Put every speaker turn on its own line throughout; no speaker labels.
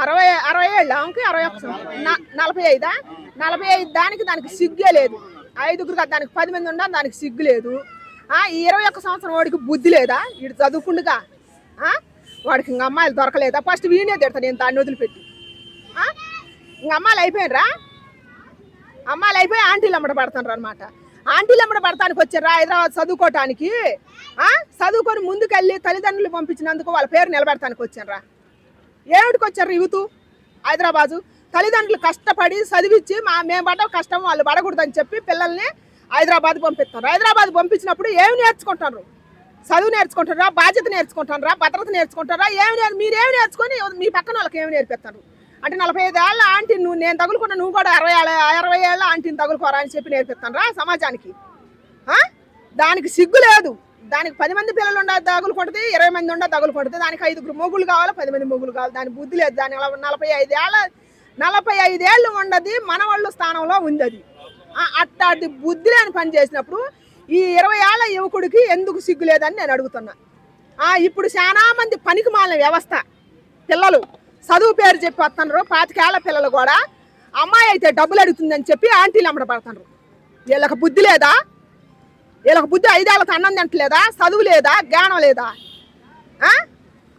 అరవై ఏళ్ళు ఆమెకి 45 45 దానికి సిగ్గే లేదు. 5గురు కదా దానికి 10 మంది ఉండాలి, దానికి సిగ్గు లేదు. ఈ 21 సంవత్సరం వాడికి బుద్ధి లేదా? వీడు చదువుకుండుగా వాడికి ఇంక అమ్మాయిలు దొరకలేదా? ఫస్ట్ వీనే తిడతాను నేను దాన్ని వదిలిపెట్టి. ఇంక అమ్మాయిలు అయిపోయినరా? అమ్మాయిలు అయిపోయి ఆంటీలు అమ్మడ పడతాను అనమాట. ఆంటీలు అమ్మడ పడతానికి వచ్చారా హైదరాబాద్ చదువుకోవటానికి? చదువుకొని ముందుకెళ్ళి తల్లిదండ్రులు పంపించినందుకు వాళ్ళ పేరు నిలబెడతానికి వచ్చారా? ఏమిటికి వచ్చారు యూత్ హైదరాబాదు? తల్లిదండ్రులు కష్టపడి చదివించి మేము పడ్డ కష్టం వాళ్ళు పడకూడదని చెప్పి పిల్లల్ని హైదరాబాద్ పంపిస్తారు. హైదరాబాద్ పంపించినప్పుడు ఏమి నేర్చుకుంటారు? చదువు నేర్చుకుంటారా? బాధ్యత నేర్చుకుంటారా? భద్రత నేర్చుకుంటారా? మీరేమి నేర్చుకొని మీ పక్కన వాళ్ళకి ఏమి నేర్పిస్తారు? అంటే 45 ఏళ్ళ ఆంటీ నేను తగులుకున్నా, నువ్వు కూడా 60 ఏళ్ళ ఆంటీని తగులుకోరా అని చెప్పి నేర్పిస్తాను సమాజానికి. దానికి సిగ్గు లేదు. దానికి 10 మంది పిల్లలు ఉండ తగులుకుంటుంది, 20 మంది ఉండ తగులుకుంటుంది. దానికి 5 మొగులు కావాలి, 10 మంది మొగులు కావాలి. దాని బుద్ధి లేదు. దాని 45 ఏళ్ళు ఉండదు మనవాళ్ళు స్థానంలో ఉంది. అది అట్టాది బుద్ధి లేని పని చేసినప్పుడు ఈ 20 ఏళ్ళ యువకుడికి ఎందుకు సిగ్గు లేదని నేను అడుగుతున్నా. ఇప్పుడు చాలా మంది పనికి మాలిన వ్యవస్థ పిల్లలు చదువు పేరు చెప్పి వస్తున్నారు. 25 ఏళ్ళ పిల్లలు కూడా అమ్మాయి అయితే డబ్బులు అడుగుతుందని చెప్పి ఆంటీలు అమ్మడ పడుతున్నారు. వీళ్ళకి బుద్ధి లేదా? వీళ్ళకి బుద్ధి 5 ఏళ్ళకి అన్నం తింటలేదా? చదువు లేదా? జ్ఞానం లేదా?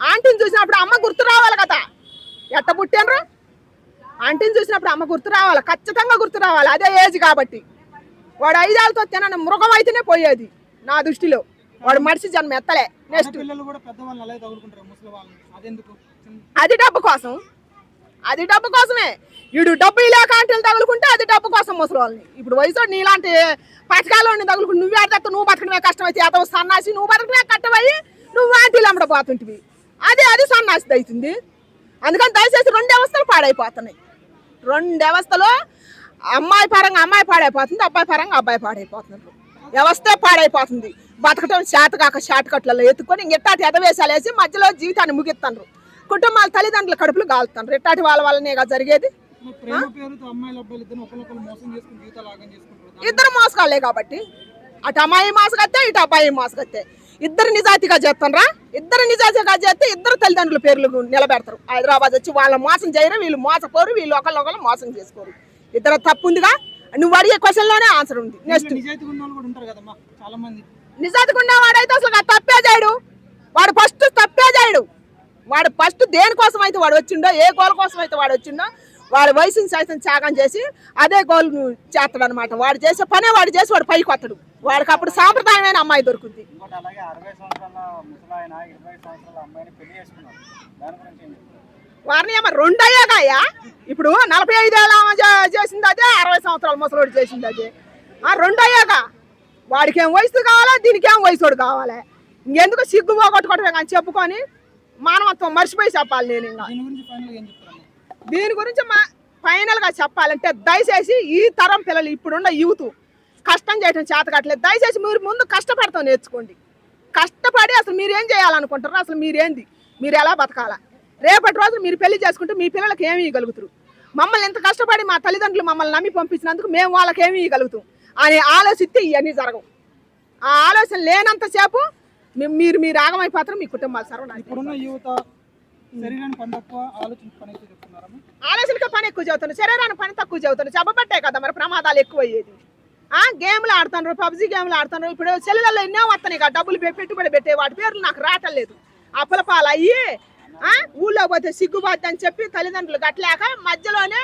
ఆంటీని చూసినప్పుడు అమ్మ గుర్తు రావాలి కదా. ఎట్ట పుట్టినరు? ఆంటీని చూసినప్పుడు అమ్మ గుర్తు రావాలి, ఖచ్చితంగా గుర్తు రావాలి. అదే ఏజ్ కాబట్టి. వాడు 5 ఏళ్ళతో తిన మృగం అయితేనే పోయేది నా దృష్టిలో. వాడు మనిషి జన్మ ఎత్తలే. నెక్స్ట్ అది డబ్బు కోసం. అది డబ్బు కోసమే. వీడు డబ్బు ఇలాక ఆంటీలు తగులుకుంటే అది డబ్బు కోసం ముసలి వాళ్ళని. ఇప్పుడు వయసు నీలాంటి పథకాలని తగులుకుంటు నువ్వు ఆడతా, నువ్వు బతకడమే కష్టమైతే అతను సన్నాసి, నువ్వు బతకడమే కట్టమయ్యి నువ్వు ఆంటీలు అమ్మడపోతుంటివి. అది సన్నాసిది అవుతుంది. అందుకని దయచేసి 2 వ్యవస్థలు పాడైపోతున్నాయి. 2 వ్యవస్థలు అమ్మాయి పరంగా అమ్మాయి పాడైపోతుంది, అబ్బాయి పరంగా అబ్బాయి పాడైపోతున్నారు. వ్యవస్థే పాడైపోతుంది. బతకటం చేతకాక షార్ట్ కట్లలో ఎత్తుకొని ఎట్టాటి ఎదవేశాలు వేసి మధ్యలో జీవితాన్ని ముగిస్తున్నారు. కుటుంబాల తల్లిదండ్రుల కడుపులు కాలుతున్నారు. ఎట్టాటి వాళ్ళనే జరిగేది. ఇద్దరు మోసగాళ్లే కాబట్టి అటు అమ్మాయి మోసగత్తే, ఇటు అబ్బాయి మోసగత్తే. ఇద్దరు నిజాయితీగా చేస్తారా? ఇద్దరు నిజాయితీగా చేస్తే ఇద్దరు తల్లిదండ్రుల పేర్లు నిలబెడతారు. హైదరాబాద్ వచ్చి వాళ్ళ మోసం చేయరు, వీళ్ళు మోసపోరు, వీళ్ళు ఒకళ్ళు మోసం చేసుకోరు. ఇద్దరు తప్పు ఉందిగా. నువ్వు అడిగే క్వశ్చన్లోనే ఆన్సర్ ఉంది. నెక్స్ట్ నిజాయితీగా ఉన్నవాడైతే అసలు తప్పే చేయడు. వాడు ఫస్ట్ తప్పే చేయడు. వాడు ఫస్ట్ దేనికోసం అయితే వాడు వచ్చిండో, ఏ గోల్ కోసం అయితే వాడు వచ్చిండో వాడి వయసుని సైతం త్యాగం చేసి అదే గోల్ చేస్తాడు అనమాట. వాడు చేసే పనే వాడు చేసి వాడు పైకి వస్తాడు. వాడికి అప్పుడు సాంప్రదాయమైన అమ్మాయి దొరుకుతుంది. వారిని ఏమో 2 అయ్యాకయ్యా. ఇప్పుడు 45 ఏళ్ళ చేసింది అదే, 60 సంవత్సరాల ముసలోడు చేసింది అదే. 2 అయ్యాక వాడికి ఏం వయసు కావాలా, దీనికి ఏం వయసుడు కావాలి. ఇంకెందుకు సిగ్గు పోగొట్టుకోవటమే కానీ చెప్పుకొని మానవత్వం మర్చిపోయి చెప్పాలి. నేను ఇంకా దీని గురించి ఫైనల్గా చెప్పాలంటే దయచేసి ఈ తరం పిల్లలు ఇప్పుడున్న యూత్ కష్టం చేయడం చేతకట్లేదు. దయచేసి మీరు ముందు కష్టపడతాం నేర్చుకోండి. కష్టపడి అసలు మీరు ఏం చేయాలనుకుంటారు, అసలు మీరేంది, మీరు ఎలా బతకాలా, రేపటి రోజు మీరు పెళ్లి చేసుకుంటే మీ పిల్లలకి ఏమి ఇవ్వగలుగుతారు. మమ్మల్ని ఎంత కష్టపడి మా తల్లిదండ్రులు మమ్మల్ని నమ్మి పంపించినందుకు మేము వాళ్ళకి ఏమి ఇవ్వగలుగుతాం అని ఆలోచిస్తే ఇవన్నీ జరగవు. ఆ ఆలోచన లేనంతసేపు మీరు ఆగమైపోతారు, మీ కుటుంబాలు సర్వనాశనం. ఆలోచనకే పని ఎక్కువ చదువుతాను, శరీరానికి పని తక్కువ చదువుతాను. చెప్పబట్టే కదా మరి ప్రమాదాలు ఎక్కువ అయ్యేది. గేమ్లు ఆడుతున్నారు, పబ్జీ గేమ్లు ఆడుతున్నారు. ఇప్పుడు సెల్లులలో ఎన్నో వస్తున్నాయి కదా డబ్బులు పెట్టుబడి పెట్టే, వాటి పేర్లు నాకు రావట్లేదు. అప్పలపాలు అయ్యి ఊళ్ళో పోతే సిగ్గుబాటు అని చెప్పి తల్లిదండ్రులు గట్టలేక మధ్యలోనే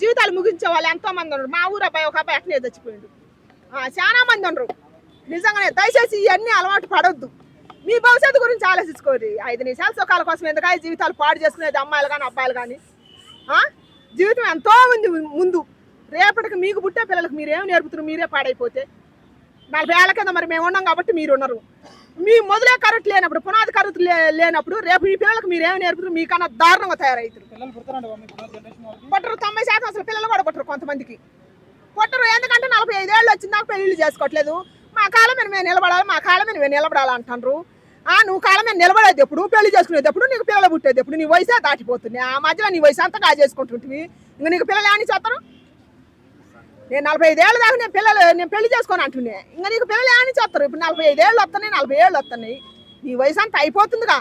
జీవితాలు ముగించే వాళ్ళు ఎంతో మంది ఉన్నారు. మా ఊరు అబ్బాయి, ఒక అబ్బాయి అట్నే చచ్చిపోయిండు. చాలా మంది ఉండరు. నిజంగానే దయచేసి ఇవన్నీ అలవాటు పడొద్దు. మీ భవిష్యత్తు గురించి ఆలోచించుకోరు. 5 నిమిషాల సుఖాల కోసం ఎందుకంటే జీవితాలు పాడు చేసుకునేది అమ్మాయిలు కానీ అబ్బాయిలు కానీ. జీవితం ఎంతో ఉంది ముందు. రేపటికి మీకు పుట్టే పిల్లలకు మీరేం నేర్పుతారు? మీరే పాడైపోతే 40 ఏళ్ళ కింద మరి మేము ఉన్నాం కాబట్టి మీరు ఉన్నారు. మీ మొదలే కరెక్ట్ లేనప్పుడు, పునాది కరెక్ట్ లేనప్పుడు రేపు మీ పిల్లలకు మీరేం నేర్పుతారు? మీకన్నా దారుణంగా తయారవుతారు. పుట్టరు 90% అసలు పిల్లలు కూడా పుట్టరు. కొంతమందికి పుట్టరు. ఎందుకంటే 45 ఏళ్ళు వచ్చింది నాకు పెళ్లి చేసుకోవట్లేదు. మా కాలం మీద మేము నిలబడాలి, మా కాలం మీద మేము నిలబడాలి అంటారు. నువ్వు కాలం మీద నిలబడేది ఎప్పుడు, పెళ్లి చేసుకునేది ఎప్పుడు, నీకు పిల్లలు పుట్టేది ఎప్పుడు? నీ వయసే దాటిపోతుంది. ఆ మధ్యలో నీ వయసు అంతా చేసుకుంటుంటివి. ఇంకా నీకు పిల్లలు ఏమని చేస్తారు? నేను 45 ఏళ్ళ దాకా నేను పెళ్లి చేసుకొని అంటున్నా. ఇంకా నీకు పిల్లలు ఏమని చేస్తారు? ఇప్పుడు 45 ఏళ్ళు వస్తున్నాయి, 40 ఏళ్ళు వస్తున్నాయి. నీ వయసు అంతా అయిపోతుందిగా.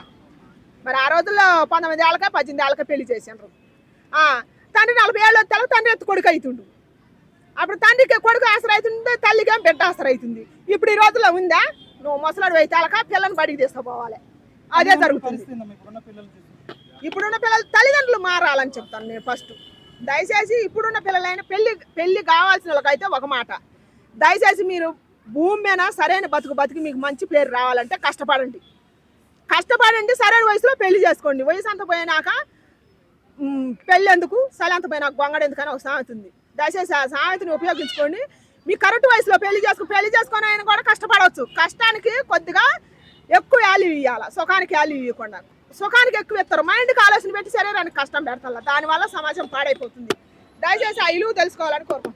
మరి ఆ రోజుల్లో 19 ఏళ్ళకే 18 ఏళ్ళకే పెళ్లి చేసారు. తండ్రి 40 ఏళ్ళు వచ్చే తండ్రి ఎత్తు కొడుకు అవుతుండు. అప్పుడు తండ్రికి కొడుకు ఆసర అవుతుంది, తల్లికి ఏం బిడ్డ ఆసర అవుతుంది. ఇప్పుడు ఈ రోజుల్లో ఉందా? నువ్వు ముసలాడు అయితే పిల్లని బడికి తీసుకుపోవాలి, అదే జరుగుతుంది. ఇప్పుడున్న పిల్లలు తల్లిదండ్రులు మారాలని చెప్తాను నేను ఫస్ట్. దయచేసి ఇప్పుడున్న పిల్లలైన పెళ్లి కావాల్సిన వాళ్ళకైతే ఒక మాట, దయచేసి మీరు భూమి మీద సరైన బతికి మీకు మంచి పేరు రావాలంటే కష్టపడండి. సరైన వయసులో పెళ్లి చేసుకోండి. వయసు అంత పోయినాక పెళ్ళి ఎందుకు, సలి అంత పోయినాక గొంగడు ఎందుకని ఒక సామెత ఉంది. దయచేసి ఆ సామెతని ఉపయోగించుకోండి. మీ కరెక్ట్ వయసులో పెళ్లి చేసుకొని ఆయన కూడా కష్టపడవచ్చు. కష్టానికి కొద్దిగా ఎక్కువ వాల్యూ ఇవ్వాలి, సుఖానికి వాల్యూ ఇవ్వకుండా. సుఖానికి ఎక్కువ ఇస్తారు, మైండ్కి ఆలోచన పెట్టి శరీరానికి కష్టం పెడతారు. దానివల్ల సమాజం పాడైపోతుంది. దయచేసి ఆ ఇలువ తెలుసుకోవాలని కోరుకుంటున్నాను.